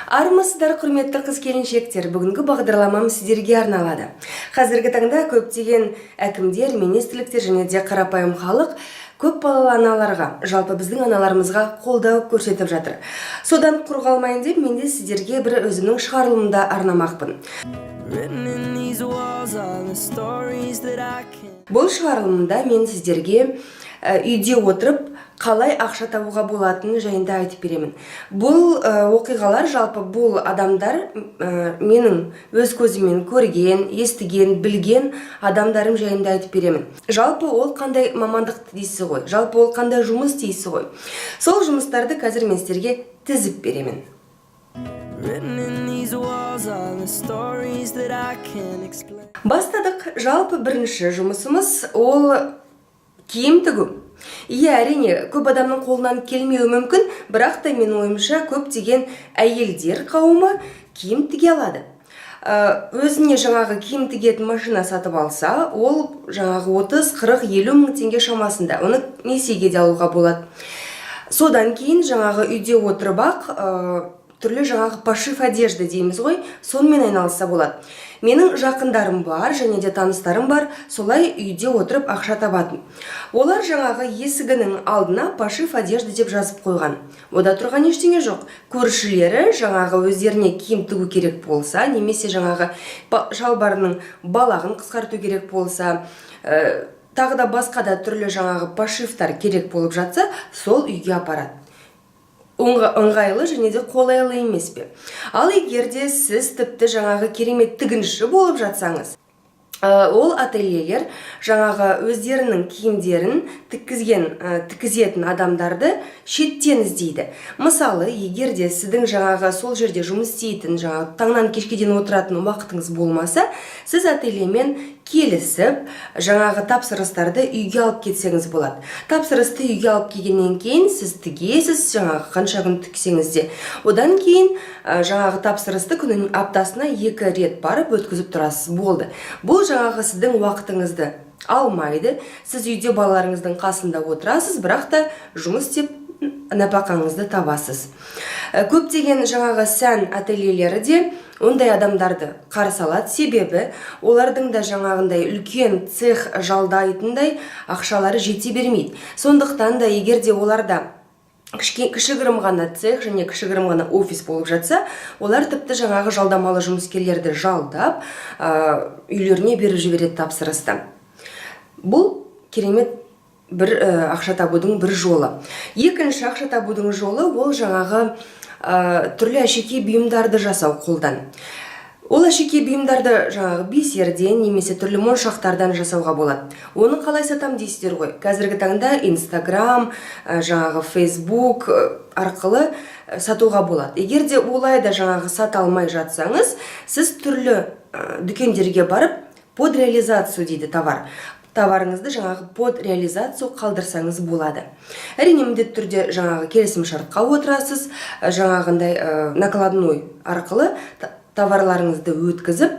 Армысыздар, құрметті қыз-келіншектер, бүгінгі бағдарламам сіздерге арналады. Қазіргі таңда көптеген әкімдер, министрліктер және де қарапайым халық көп балалы аналарға, жалпы біздің аналарымызға қолдау көрсетіп жатыр. Содан құр қалмайын деп, мен де сіздерге бір өзімнің шығарылымда арнамақпын. Бұл шығарылымда мен сіздерге үйде отырып қалай ақша табуға болатыны жайында айтып беремін. Бұл оқиғалар, жалпы бұл адамдар менің өз көзіммен көрген, естіген, білген адамдарым жайында айтып беремін. Жалпы ол қандай мамандықты дейсіз ғой, жалпы ол қандай жұмыс дейсіз ғой. Сол жұмыстарды қазір мен сіздерге тізіп беремін. Бастадық. Жалпы бірінші жұмысымыз ол киім тігу. Әрине, көп адамның қолынан келмеуі мүмкін, бірақ та мен ойымша көптеген әйелдер қауымы киім тіге алады. Өзіне жаңағы киім тігетін машина сатып алса, ол жаңағы 30, 40, 50 мың теңге шамасында. Оны несиеге де алуға болады. Содан кейін жаңағы үйде отырып-ақ түрлі жаңағы пошив одежды дейміз ғой, сонымен айналысса болады. Менің жақындарым бар, және де таныстарым бар, солай үйде отырып ақша табатын. Олар жаңағы есігінің алдына пошив одежды деп жазып қойған. Ода тұрған ештеңе жоқ. Көршілері жаңағы өздеріне киім тігу керек болса, немесе жаңағы шалбарының балағын қысқарту керек болса, тағы да басқа да түрлі жаңағы пошивтар керек болып жатса, сол үйге апарады. Оңғайлы және де қолайлы емес пе. Ал егер де сіз тіпті жаңағы керемет тігінші болып жатсаңыз, ол ательелер жаңағы өздерінің киімдерін тіккізетін адамдарды шеттен іздейді. Мысалы, егер де сіздің жаңағы сол жерде жұмыс істейтін, жаңағы таңнан кешке дейін отыратын уақытыңыз болмаса, сіз ательемен келісіп, жаңағы тапсырыстарды үйге алып кетсеңіз болады. Тапсырысты үйге алып келгеннен кейін сіз тігесіз, жаңағы қанша күн тіксеңіз де. Одан кейін жаңағы тапсырысты күннің аптасына 2 рет барып өткізіп тұрасыз. Болды. Бұл жаңағы сіздің уақытыңызды алмайды. Сіз үйде балаларыңыздың қасында отырасыз, бірақ та жұмыс істеп нәпақаңызды табасыз. Көптеген жаңағы сән ательелері де ондай адамдарды қарсы алады, себебі олардың да жаңағындай үлкен цех жалдайтындай ақшалары жете бермейді. Сондықтан да егер де оларда кішігірім ғана цех және кішігірім ғана офис болып жатса, олар тіпті жаңағы жалдамалы жұмыскерлерді жалдап, үйлеріне беріп жібереді тапсырысты. Бұл керемет бір ақша табудың бір жолы. Екінші ақша табудың жолы ол жаңағы түрлі әшекей бұйымдарды жасау қолдан. Ол әшекей бұйымдарды жаңағы бисерден немесе түрлі моншақтардан жасауға болады. Оны қалай сатам дейсіздер ғой. Қазіргі таңда Instagram, жаңағы Facebook арқылы сатуға болады. Егер де олай да жаңағы сата алмай жатсаңыз, сіз түрлі дүкендерге барып под реализацию дейді товарыңызды жаңағы под реализацию қалдырсаңыз болады. Әрине міндетті түрде жаңағы келісім шартқа отырасыз, жаңағындай накладной арқылы товарларыңызды өткізіп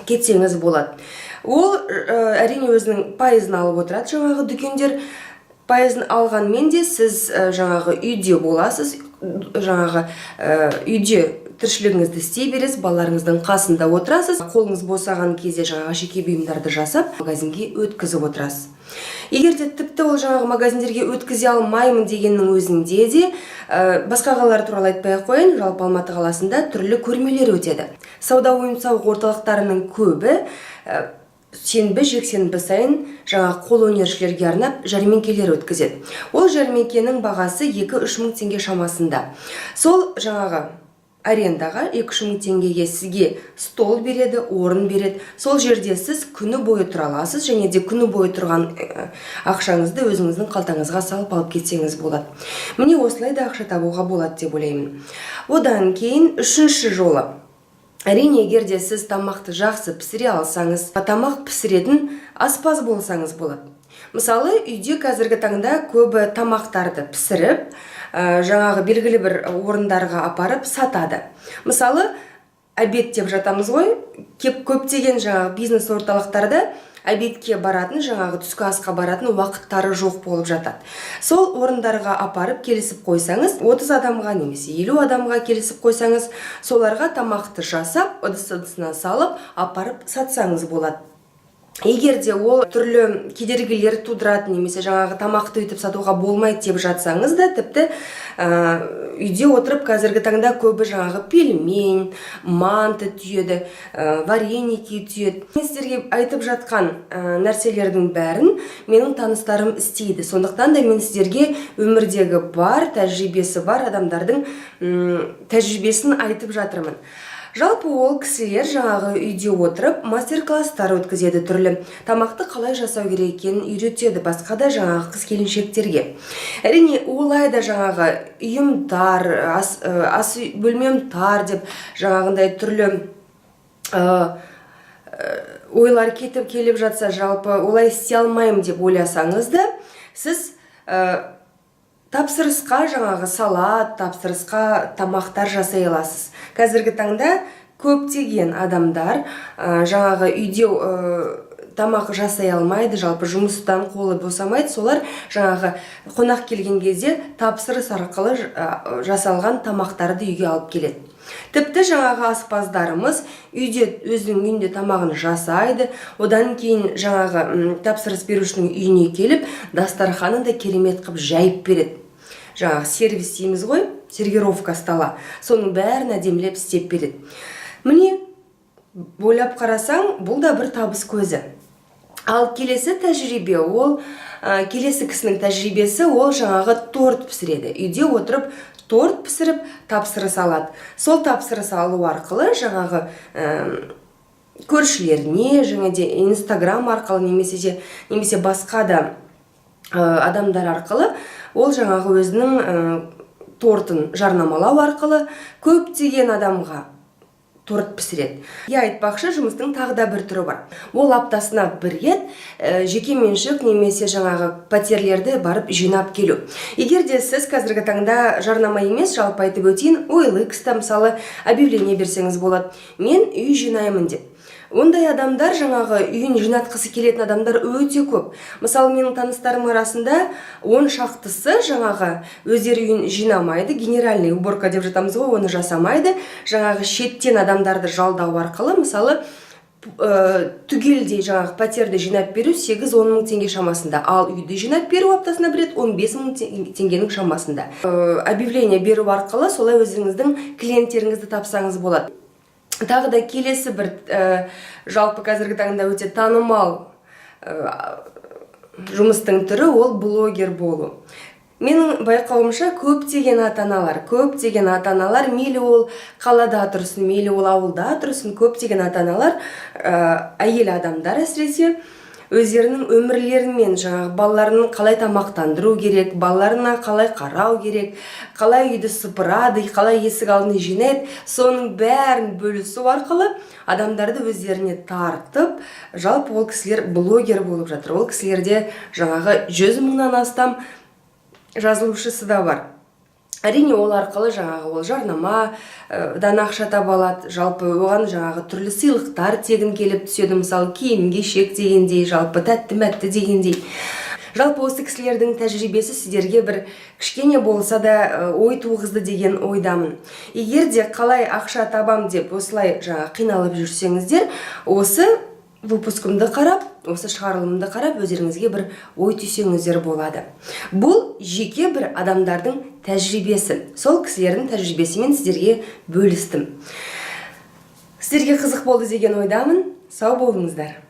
кетсеңіз болады. Ол әрине өзінің пайызын алып отырады жаңағы дүкендер. Пайызын алғанмен де сіз жаңағы үйде боласыз, жаңағы үйде тіршілігіңізді істей бересіз, балаларыңыздың қасында отырасыз. Қолыңыз босаған кезде жаңағы әшекей бұйымдарды жасап, магазинге өткізіп отырасыз. Егер де тіпті ол жаңағы магазиндерге өткізе алмаймын дегеннің өзінде де басқа қалалар туралы айтпай қойын, жалпы Алматы қаласында түрлі көрмелер өтеді. Сауда ойын-сауық орталықтарының көбі сенбі жексенбі сайын жаңағы қолөнершілерге арнап жәрмеңкелер өткізеді. Ол жәрмеңкенің бағасы 2-3 мың теңге шамасында. Сол жаңағы арендаға 2-3 мың теңгеге сізге стол береді, орын береді. Сол жерде сіз күні бойы тұра аласыз, және де күні бойы тұрған ақшаңызды өзіңіздің қалтаңызға салып алып кетсеңіз болады. Міне осылай да ақша табуға болады деп ойлаймын. Одан кейін үшінші жолы. Әрине, егер де сіз тамақты жақсы пісіре алсаңыз, тамақ пісіретін аспаз болсаңыз болады. Мысалы, үйде қазіргі таңда көбі тамақтарды пісіріп, жаңағы белгілі бір орындарға апарып сатады. Мысалы, обед деп жатамыз ғой, көптеген жаңағы бизнес орталықтарда обедке баратын, жаңағы түскі асқа баратын уақыттары жоқ болып жатады. Сол орындарға апарып келісіп қойсаңыз, 30 адамға немесе 50 адамға келісіп қойсаңыз, соларға тамақты жасап, ыдыс-ыдысына салып, апарып сатсаңыз болады. Егер де ол түрлі кедергілер тудыратын немесе жаңағы тамақты өйтіп сатуға болмайды деп жатсаңыз да, тіпті үйде отырып қазіргі таңда көбі жаңағы пельмень, манты түйеді, вареники түйеді. Мен сіздерге айтып жатқан нәрселердің бәрін менің таныстарым істейді. Сондықтан да мен сіздерге өмірдегі бар, тәжірибесі бар адамдардың тәжірибесін айтып жатырмын. Жалпы ол кісілер жаңағы үйде отырып мастер-класстар өткізеді, түрлі тамақты қалай жасау керек екенін үйретеді басқа да жаңағы қыз-келіншектерге. Әрине, олай да жаңағы үйім тар, ас бөлмем тар деп жаңағындай түрлі ойлар кетіп келіп жатса, жалпы олай істей алмаймын деп ойласаңыз да, сіз тапсырысқа жаңағы салат, тапсырысқа тамақтар жасай аласыз. Қазіргі таңда көптеген адамдар жаңағы үйде тамақ жасай алмайды, жалпы жұмыстан қолы босамайды. Солар жаңағы қонақ келген кезде тапсырыс арқылы жасалған тамақтарды үйге алып келеді. Тіпті жаңағы аспаздарымыз үйде өзінің үйінде тамағын жасайды, одан кейін жаңағы тапсырыс берушінің үйіне келіп, дастарханын да керемет қып жайып береді. Жаңағы сервис дейміз ғой, сервировка стола, соның бәрін әдемілеп істеп береді. Міне, ойлап қарасаң, бұл да бір табыс көзі. Ал келесі тәжірибе, келесі кісінің тәжірибесі, ол жаңағы торт пісіреді. Үйде отырып торт пісіріп, тапсырыс алады. Сол тапсырыс алу арқылы жаңағы көршілеріне, жаңаде Инстаграм арқылы немесе басқа да адамдар арқылы ол жаңағы өзінің тортын жарнамалау арқылы көптеген адамға торт пісіреді. Айтпақшы, жұмыстың тағы да бір түрі бар. Ол аптасына бір рет жеке меншік немесе жаңағы пәтерлерді барып жинап келу. Егер де сіз қазіргі таңда жарнама емес, жалпы айтып өтейін, OLX-та мысалы объявление берсеңіз болады. Мен үй жинаймын деп. Ондай адамдар, жаңағы үйін жинатқысы келетін адамдар өте көп. Мысалы, менің таныстарым арасында 10 шақтысы жаңағы өздері үйін жинамайды, генеральный уборка деп жатамыз ғой, оны жасамайды. Жаңағы шеттен адамдарды жалдау арқылы, мысалы, түгелдей жаңағы пәтерді жинап беру 8-10 мың теңге шамасында, ал үйді жинап беру аптасына бір рет 15 мың теңгенің шамасында. Объявление беру арқылы солай өзіңіздің клиенттеріңізді тапсаңыз болады. Тағы да келесі бір жалпы қазіргі таңда өте танымал жұмыстың түрі, ол блогер болу. Менің байқауымша көптеген ата-аналар, мейлі ол қалада тұрсын, мейлі ол ауылда тұрсын, көптеген ата-аналар, әйел адамдар әсіресе, өздерінің өмірлерімен жаңағы балаларын қалай тамақтандыру керек, балаларына қалай қарау керек, қалай үйді сыпырады, қалай есік алдын жинайды, соның бәрін бөлісу арқылы адамдарды өздеріне тартып, жалпы ол кісілер блогер болып жатыр. Ол кісілерде жаңағы 100 мыңнан астам жазылушысы да бар. Әрине, ол арқылы жаңағы ол жарнама ақша таба алады, жалпы оған жаңағы түрлі сыйлықтар тегін келіп түседі, мысалы киім-кешек дегендей, жалпы тәтті-мәтті дегендей. Жалпы осы кісілердің тәжірибесі сіздерге бір кішкене болса да ой туғызды деген ойдамын. Егер де қалай ақша табам деп осылай жаңағы қиналып жүрсеңіздер, осы выпускымды қарап, осы шығарылымды қарап, өздеріңізге бір ой түйсеңіздер болады. Бұл жеке бір адамдардың тәжірибесі. Сол кісілердің тәжірибесімен сіздерге бөлістім. Сіздерге қызық болды деген ойдамын. Сау болыңыздар.